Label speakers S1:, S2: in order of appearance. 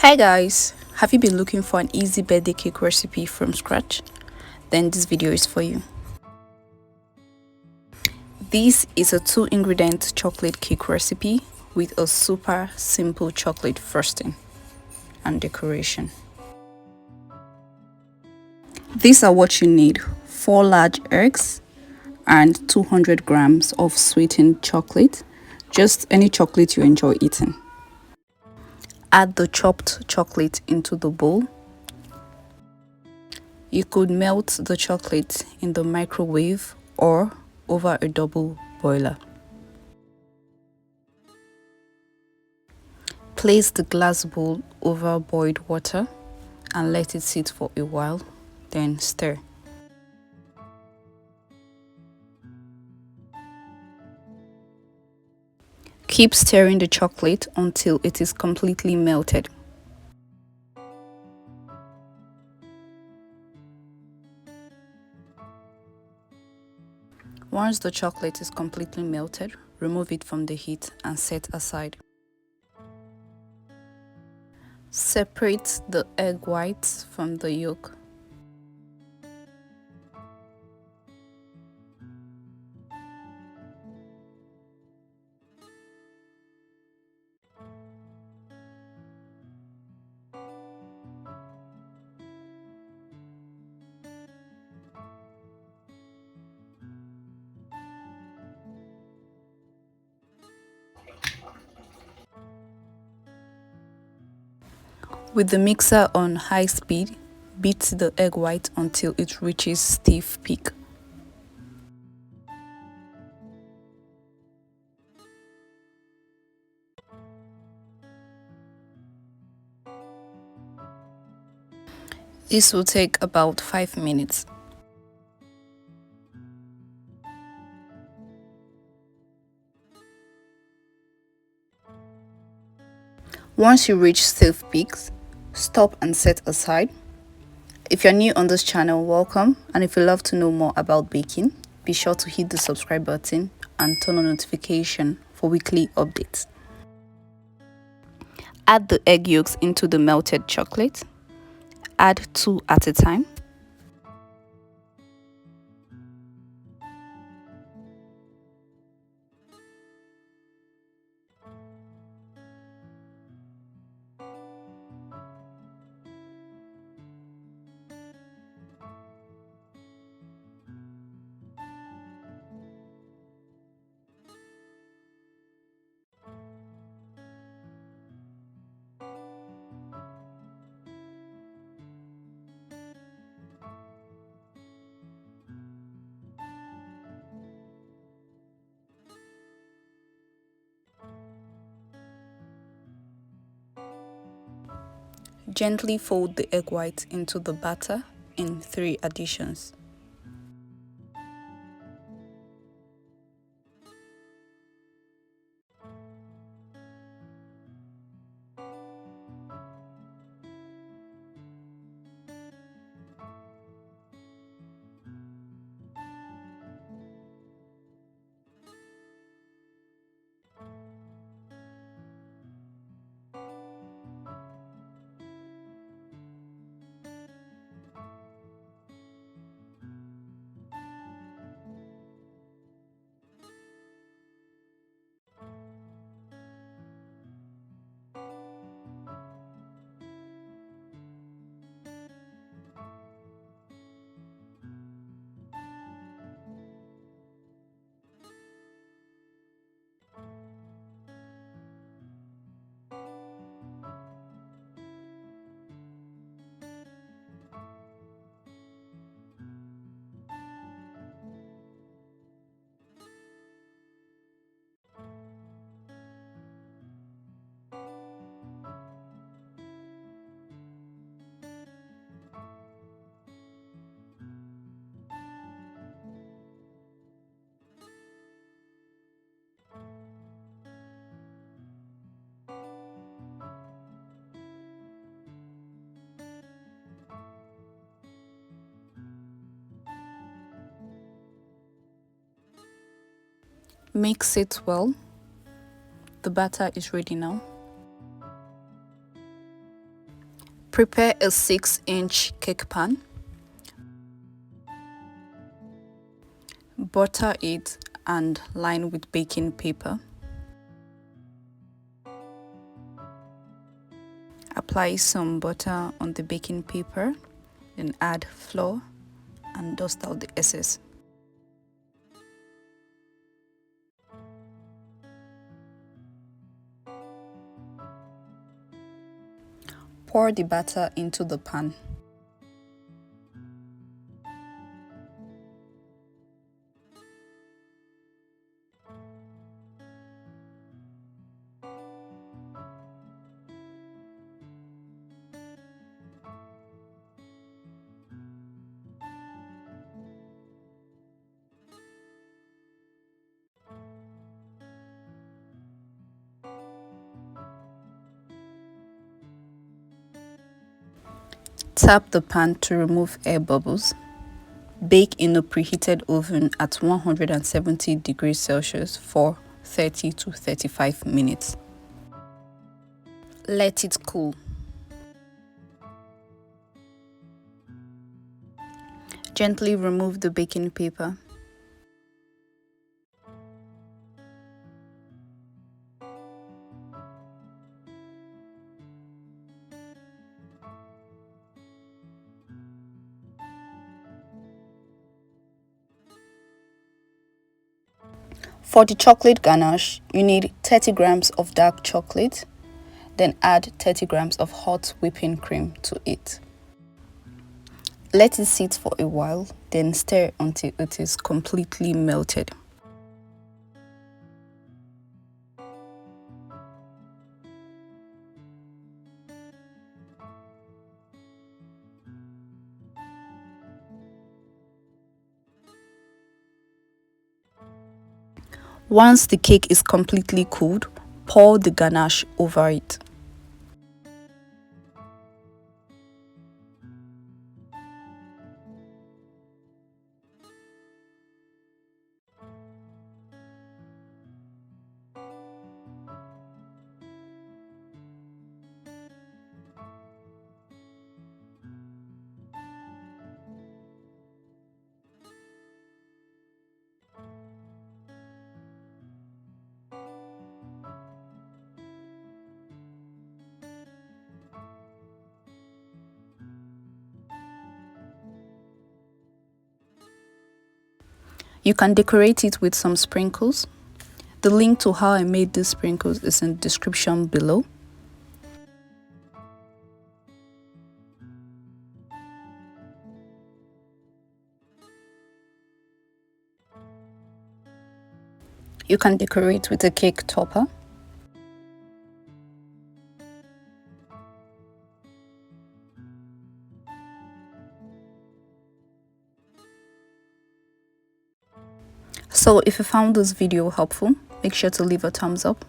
S1: Hi guys, have you been looking for an easy birthday cake recipe from scratch? Then this video is for you. This is a 2-ingredient chocolate cake recipe with a super simple chocolate frosting and decoration. These are what you need: 4 large eggs and 200 grams of sweetened chocolate, just any chocolate you enjoy eating. Add the chopped chocolate into the bowl. You could melt the chocolate in the microwave or over a double boiler. Place the glass bowl over boiled water and let it sit for a while, then stir. Keep stirring the chocolate until it is completely melted. Once the chocolate is completely melted, remove it from the heat and set aside. Separate the egg whites from the yolk. With the mixer on high speed, beat the egg white until it reaches stiff peak. This will take about 5 minutes. Once you reach stiff peaks, stop and set aside. If you're new on this channel, welcome, and if you love to know more about baking, be sure to hit the subscribe button and turn on notification for weekly updates. Add the egg yolks into the melted chocolate. Add 2 at a time. Gently fold the egg white into the batter in 3 additions. Mix it well. The batter is ready now. Prepare a 6-inch cake pan. Butter it and line with baking paper. Apply some butter on the baking paper, then add flour and dust out the excess. Pour the batter into the pan. Tap the pan to remove air bubbles. Bake in a preheated oven at 170 degrees Celsius for 30 to 35 minutes. Let it cool. Gently remove the baking paper. For the chocolate ganache, you need 30 grams of dark chocolate, then add 30 grams of hot whipping cream to it. Let it sit for a while, then stir until it is completely melted. Once the cake is completely cooled, pour the ganache over it. You can decorate it with some sprinkles. The link to how I made these sprinkles is in the description below. You can decorate with a cake topper. So if you found this video helpful, make sure to leave a thumbs up.